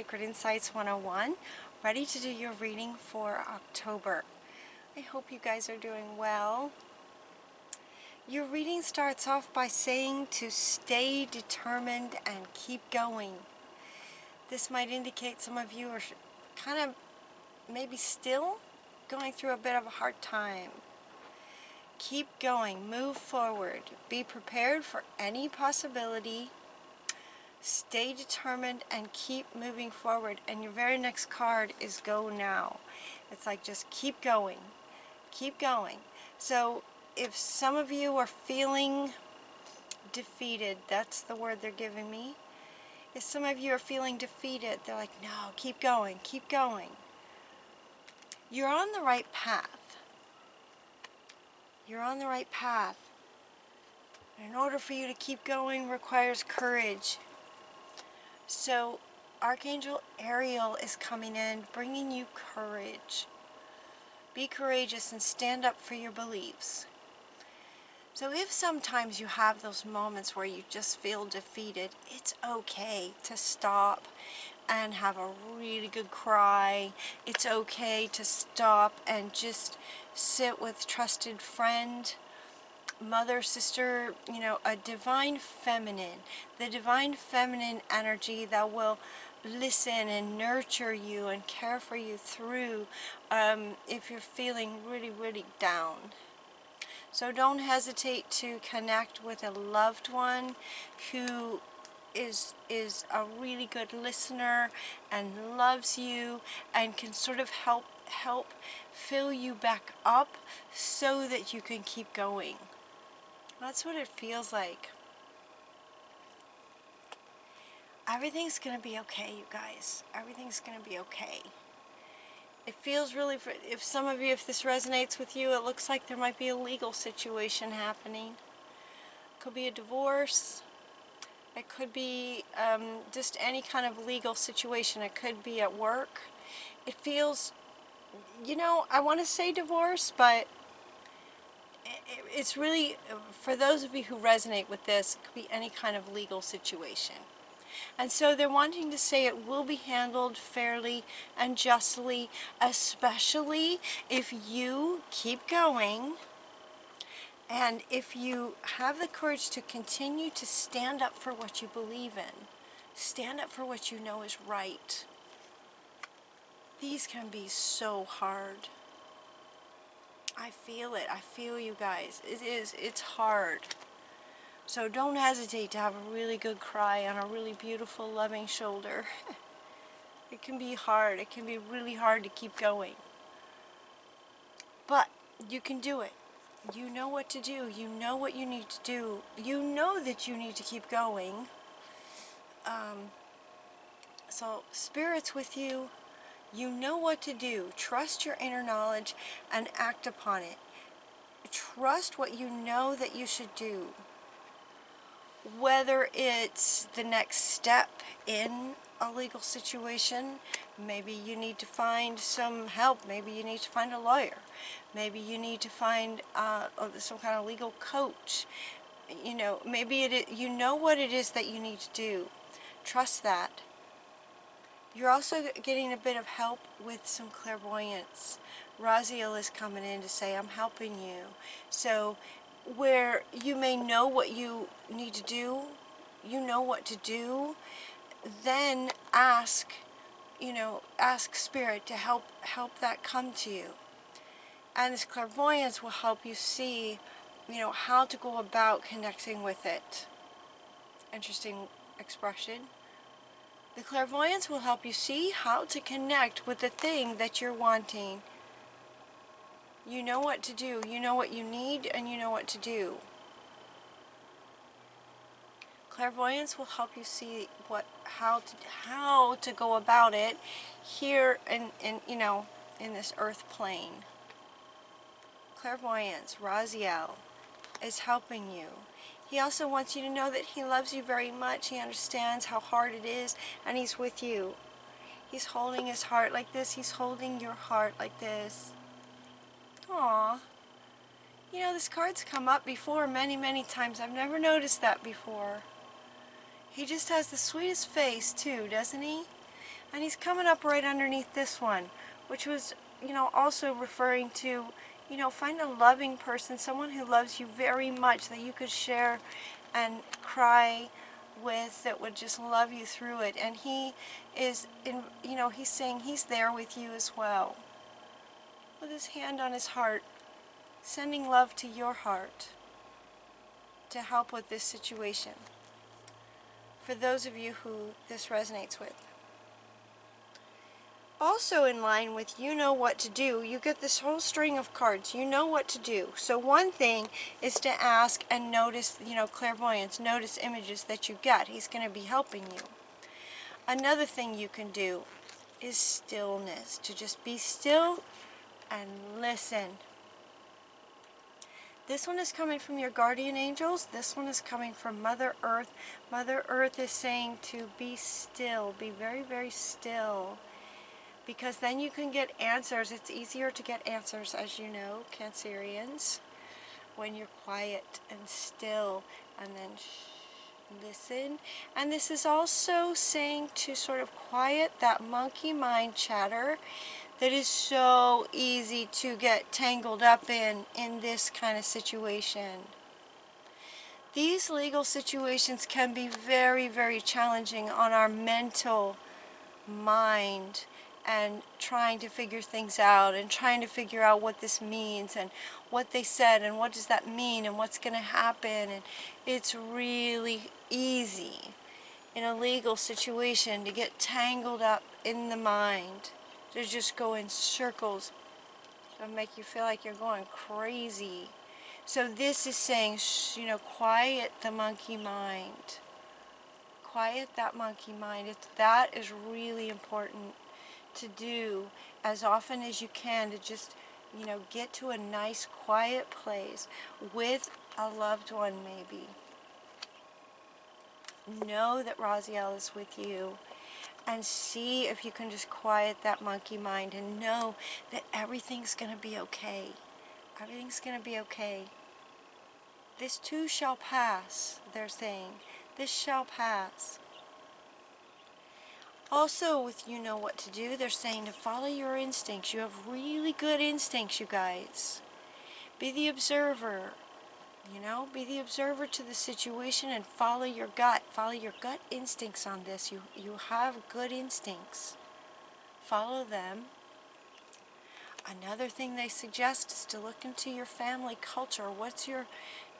Sacred Insights 101, ready to do your reading for October. I hope you guys are doing well. Your reading starts off by saying to stay determined and keep going. This might indicate some of you are kind of maybe still going through a bit of a hard time. Keep going, move forward, be prepared for any possibility. Stay determined and keep moving forward. And your very next card is go now. It's like just keep going. Keep going. So if some of you are feeling defeated, that's the word they're giving me. If some of you are feeling defeated, they're like, no, keep going, keep going. You're on the right path. You're on the right path. In order for you to keep going requires courage. So Archangel Ariel is coming in, bringing you courage. Be courageous and stand up for your beliefs. So if sometimes you have those moments where you just feel defeated, it's okay to stop and have a really good cry. It's okay to stop and just sit with trusted friend, mother, sister, a divine feminine, the divine feminine energy that will listen and nurture you and care for you through if you're feeling really, really down. So don't hesitate to connect with a loved one who is a really good listener and loves you and can sort of help fill you back up so that you can keep going. That's what it feels like. Everything's going to be okay, you guys. Everything's going to be okay. It feels really, if some of you, if this resonates with you, it looks like there might be a legal situation happening. It could be a divorce. It could be just any kind of legal situation. It could be at work. It feels, I want to say divorce, but it's really, for those of you who resonate with this, it could be any kind of legal situation. And so they're wanting to say it will be handled fairly and justly, especially if you keep going and if you have the courage to continue to stand up for what you believe in. Stand up for what you know is right. These can be so hard. I feel it. I feel you guys. It's hard. So don't hesitate to have a really good cry on a really beautiful, loving shoulder. It can be hard. It can be really hard to keep going. But you can do it. You know what to do. You know what you need to do. You know that you need to keep going. So Spirit's with you. You know what to do. Trust your inner knowledge and act upon it. Trust what you know that you should do. Whether it's the next step in a legal situation, maybe you need to find some help, maybe you need to find a lawyer, maybe you need to find some kind of legal coach, maybe you know what it is that you need to do. Trust that. You're also getting a bit of help with some clairvoyance. Raziel is coming in to say, I'm helping you. So where you may know what you need to do, you know what to do, then ask Spirit to help that come to you. And this clairvoyance will help you see, how to go about connecting with it. Interesting expression. The clairvoyance will help you see how to connect with the thing that you're wanting. You know what to do. You know what you need, and you know what to do. Clairvoyance will help you see how to go about it here in this earth plane. Clairvoyance, Raziel, is helping you. He also wants you to know that he loves you very much. He understands how hard it is, and he's with you. He's holding his heart like this. He's holding your heart like this. Aww. This card's come up before many, many times. I've never noticed that before. He just has the sweetest face, too, doesn't he? And he's coming up right underneath this one, which was, also referring to, find a loving person, someone who loves you very much, that you could share and cry with, that would just love you through it. And he is, he's saying he's there with you as well, with his hand on his heart, sending love to your heart to help with this situation. For those of you who this resonates with. Also in line with you know what to do, you get this whole string of cards. You know what to do. So one thing is to ask and notice, clairvoyance, notice images that you get. He's going to be helping you. Another thing you can do is stillness, to just be still and listen. This one is coming from your guardian angels. This one is coming from Mother Earth. Mother Earth is saying to be still, be very, very still. Because then you can get answers. It's easier to get answers, as you know, Cancerians, when you're quiet and still, and then listen. And this is also saying to sort of quiet that monkey mind chatter that is so easy to get tangled up in this kind of situation. These legal situations can be very, very challenging on our mental mind, and trying to figure things out, and trying to figure out what this means, and what they said, and what does that mean, and what's going to happen. And it's really easy in a legal situation to get tangled up in the mind, to just go in circles, to make you feel like you're going crazy. So this is saying, quiet the monkey mind. Quiet that monkey mind. That is really important to do as often as you can, to just, get to a nice quiet place with a loved one maybe. Know that Raziel is with you, and see if you can just quiet that monkey mind and know that everything's going to be okay. Everything's going to be okay. This too shall pass, they're saying. This shall pass. Also, with you know what to do, they're saying to follow your instincts. You have really good instincts, you guys. Be the observer, be the observer to the situation, and follow your gut. Follow your gut instincts on this. You have good instincts. Follow them. Another thing they suggest is to look into your family culture.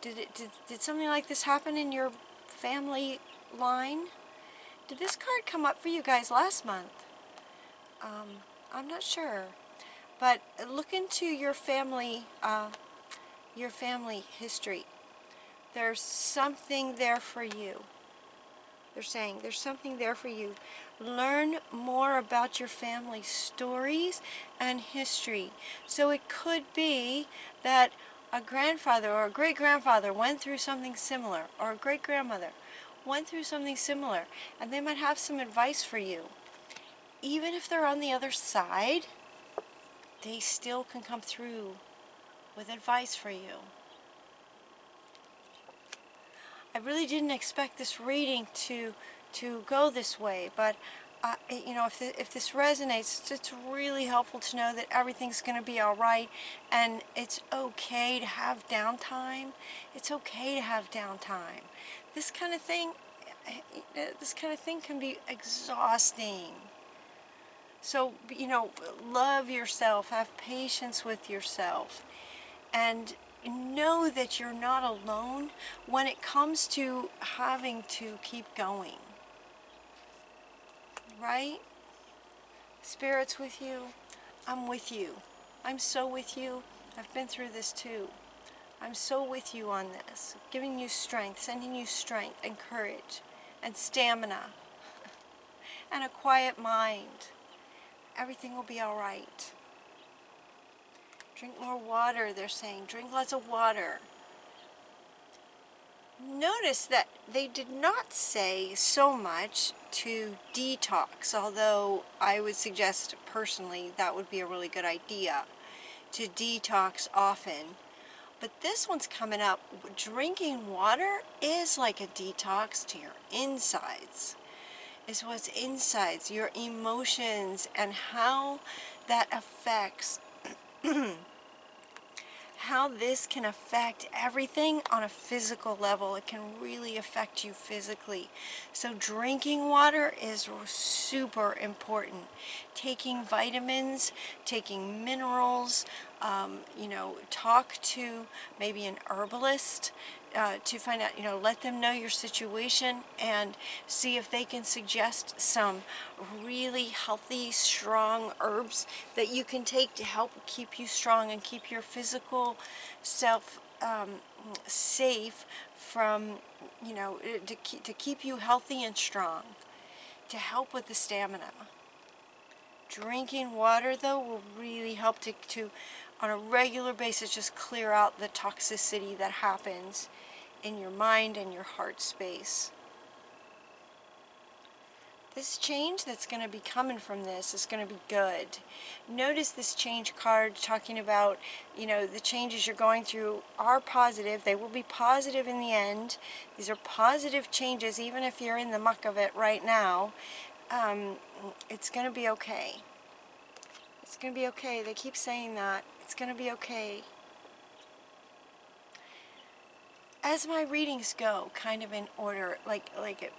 Did something like this happen in your family line? Did this card come up for you guys last month? I'm not sure. But look into your family history. There's something there for you. They're saying there's something there for you. Learn more about your family stories and history. So it could be that a grandfather or a great-grandfather went through something similar, or a great-grandmother went through something similar, and they might have some advice for you. Even if they're on the other side, they still can come through with advice for you. I really didn't expect this reading to go this way, but if this resonates, it's really helpful to know that everything's going to be all right, and it's okay to have downtime. It's okay to have downtime. This kind of thing can be exhausting. So, love yourself, have patience with yourself, and know that you're not alone when it comes to having to keep going. Right? Spirit's with you. I'm with you. I'm so with you. I've been through this too. I'm so with you on this, giving you strength, sending you strength and courage and stamina and a quiet mind. Everything will be all right. Drink more water, they're saying. Drink lots of water. Notice that they did not say so much to detox, although I would suggest personally that would be a really good idea, to detox often. But this one's coming up. Drinking water is like a detox to your insides. is what's inside, your emotions, and how that affects how this can affect everything on a physical level. It can really affect you physically. So drinking water is super important. Taking vitamins, taking minerals, talk to maybe an herbalist to find out, let them know your situation and see if they can suggest some really healthy, strong herbs that you can take to help keep you strong and keep your physical self safe from, to keep you healthy and strong, to help with the stamina. Drinking water, though, will really help to on a regular basis, just clear out the toxicity that happens in your mind and your heart space. This change that's going to be coming from this is going to be good. Notice this change card talking about, the changes you're going through are positive. They will be positive in the end. These are positive changes, even if you're in the muck of it right now. It's going to be okay. It's going to be okay. They keep saying that. It's going to be okay. As my readings go, kind of in order, like it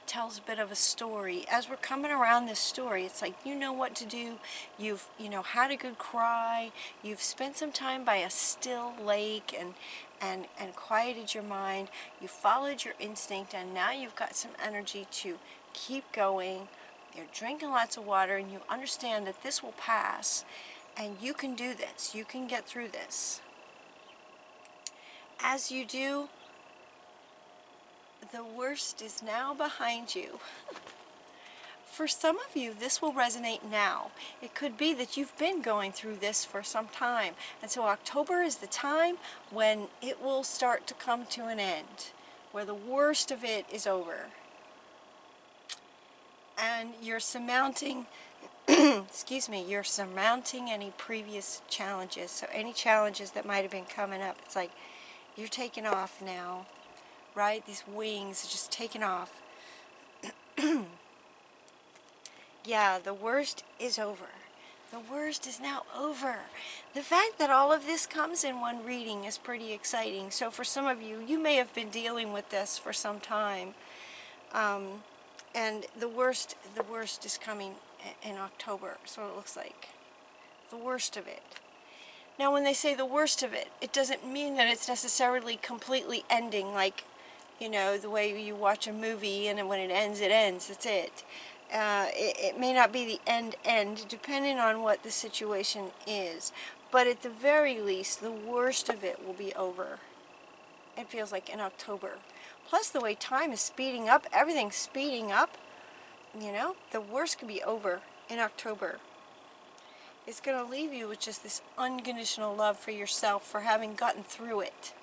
tells a bit of a story. As we're coming around this story, it's like you know what to do. You've had a good cry. You've spent some time by a still lake and quieted your mind. You followed your instinct, and now you've got some energy to keep going. You're drinking lots of water, and you understand that this will pass, and you can do this. You can get through this. As you do, the worst is now behind you. For some of you, this will resonate now. It could be that you've been going through this for some time, and so October is the time when it will start to come to an end, where the worst of it is over. And you're surmounting, you're surmounting any previous challenges. So any challenges that might have been coming up, it's like you're taking off now, right? These wings are just taking off. Yeah, the worst is over. The worst is now over. The fact that all of this comes in one reading is pretty exciting. So for some of you, you may have been dealing with this for some time. And the worst is coming in October, so it looks like. The worst of it. Now, when they say the worst of it, it doesn't mean that it's necessarily completely ending, like, the way you watch a movie and when it ends, that's it. It may not be the end, depending on what the situation is. But at the very least, the worst of it will be over. It feels like in October. Plus, the way time is speeding up, everything's speeding up, the worst could be over in October. It's going to leave you with just this unconditional love for yourself for having gotten through it.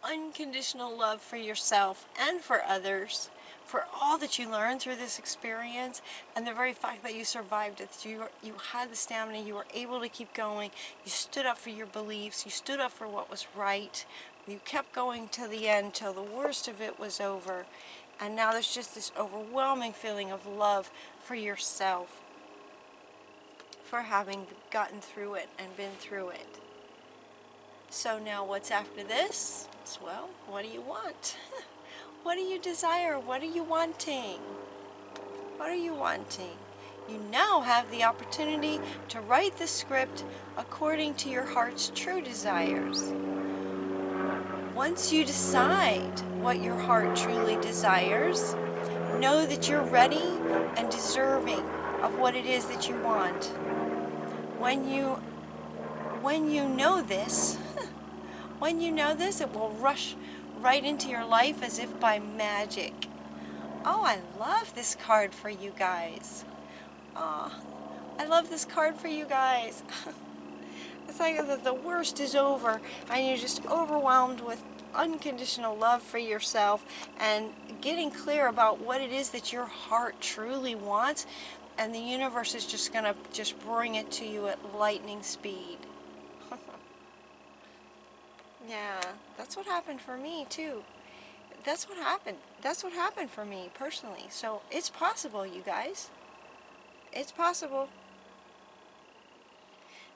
Unconditional love for yourself and for others, for all that you learned through this experience, and the very fact that you survived it. You had the stamina, you were able to keep going, you stood up for your beliefs, you stood up for what was right, you kept going to the end till the worst of it was over, and now there's just this overwhelming feeling of love for yourself, for having gotten through it and been through it. So now what's after this? Well, what do you want? What do you desire? What are you wanting? What are you wanting? You now have the opportunity to write the script according to your heart's true desires. Once you decide what your heart truly desires, know that you're ready and deserving of what it is that you want. When you know this, it will rush right into your life as if by magic. Oh, I love this card for you guys. Oh, I love this card for you guys. It's like the worst is over, and you're just overwhelmed with unconditional love for yourself and getting clear about what it is that your heart truly wants, and the universe is just going to bring it to you at lightning speed. Yeah, that's what happened for me too. that's what happened. That's what happened for me personally. So it's possible, you guys. It's possible.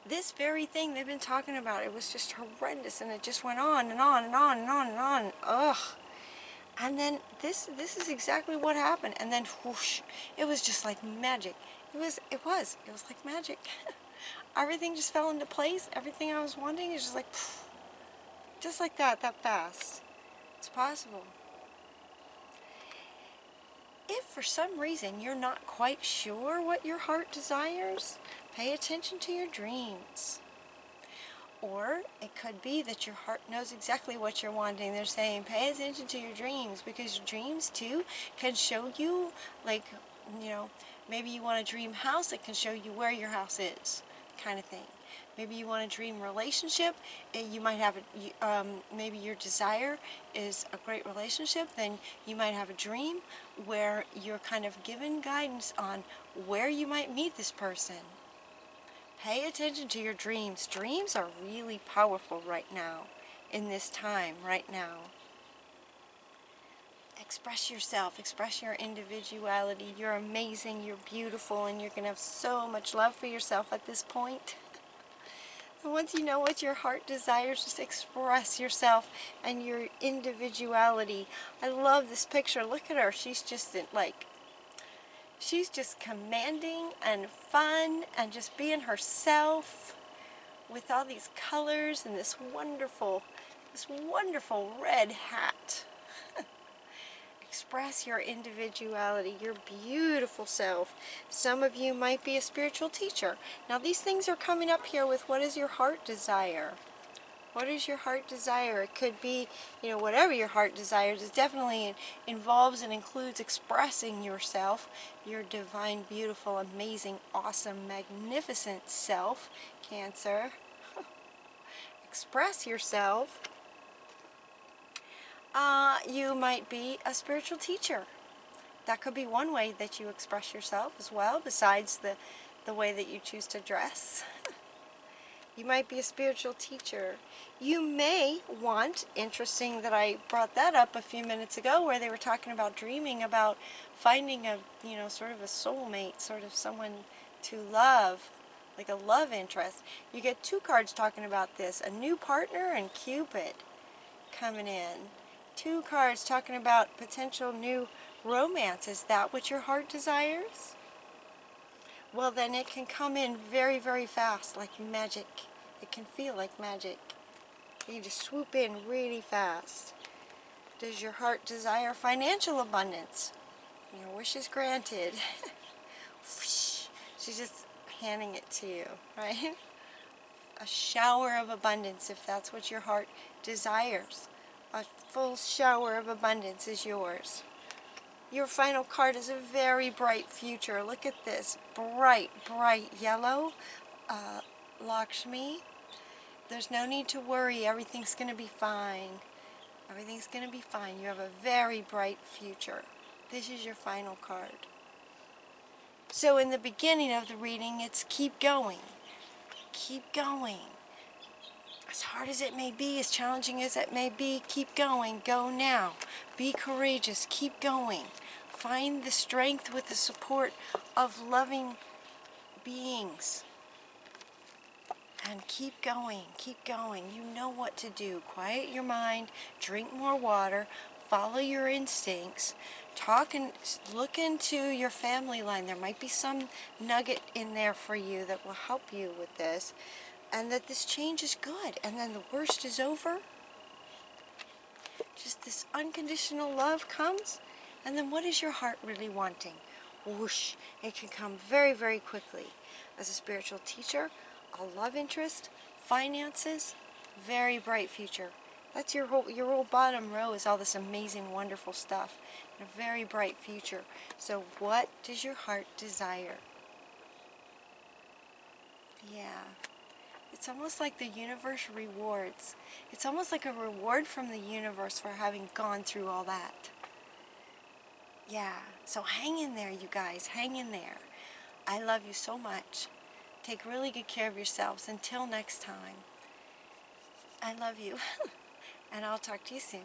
This very thing they've been talking about, it was just horrendous, and it just went on and on and on and on and on. Ugh. And then this is exactly what happened. And then whoosh, it was just like magic. It was like magic. Everything just fell into place. Everything I was wanting is just like that fast. It's possible. If for some reason you're not quite sure what your heart desires, pay attention to your dreams. Or it could be that your heart knows exactly what you're wanting. They're saying pay attention to your dreams, because your dreams too can show you, like, you know, maybe you want a dream house, it can show you where your house is, kind of thing. Maybe you want a dream relationship, you might have maybe your desire is a great relationship, then you might have a dream where you're kind of given guidance on where you might meet this person. Pay attention to your dreams. Dreams are really powerful right now, in this time, right now. Express yourself, express your individuality. You're amazing, you're beautiful, and you're going to have so much love for yourself at this point. And once you know what your heart desires, just express yourself and your individuality. I love this picture. Look at her. She's just commanding and fun and just being herself with all these colors and this wonderful red hat. Express your individuality, your beautiful self. Some of you might be a spiritual teacher. Now these things are coming up here with what is your heart desire? What is your heart desire? It could be, whatever your heart desires. It definitely involves and includes expressing yourself, your divine, beautiful, amazing, awesome, magnificent self, Cancer. Express yourself. You might be a spiritual teacher. That could be one way that you express yourself as well, besides the way that you choose to dress. You might be a spiritual teacher. You may want, interesting that I brought that up a few minutes ago, where they were talking about dreaming about finding a, sort of a soulmate, sort of someone to love, like a love interest. You get two cards talking about this, a new partner and Cupid coming in. Two cards talking about potential new romance. Is that what your heart desires? Well, then it can come in very, very fast, like magic. It can feel like magic. You just swoop in really fast. Does your heart desire financial abundance? Your wish is granted. She's just handing it to you, right? A shower of abundance, if that's what your heart desires. A full shower of abundance is yours. Your final card is a very bright future. Look at this. Bright, bright yellow. Lakshmi. There's no need to worry. Everything's going to be fine. Everything's going to be fine. You have a very bright future. This is your final card. So in the beginning of the reading, it's keep going. Keep going. As hard as it may be, as challenging as it may be, keep going. Go now. Be courageous. Keep going. Find the strength with the support of loving beings. And keep going. Keep going. You know what to do. Quiet your mind. Drink more water. Follow your instincts. Talk and look into your family line. There might be some nugget in there for you that will help you with this. And that this change is good. And then the worst is over. Just this unconditional love comes. And then what is your heart really wanting? Whoosh. It can come very, very quickly. As a spiritual teacher, a love interest, finances, very bright future. That's your whole bottom row is all this amazing, wonderful stuff. And a very bright future. So what does your heart desire? Yeah. It's almost like the universe rewards. It's almost like a reward from the universe for having gone through all that. Yeah. So hang in there, you guys. Hang in there. I love you so much. Take really good care of yourselves. Until next time. I love you. And I'll talk to you soon.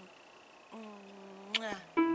Mwah.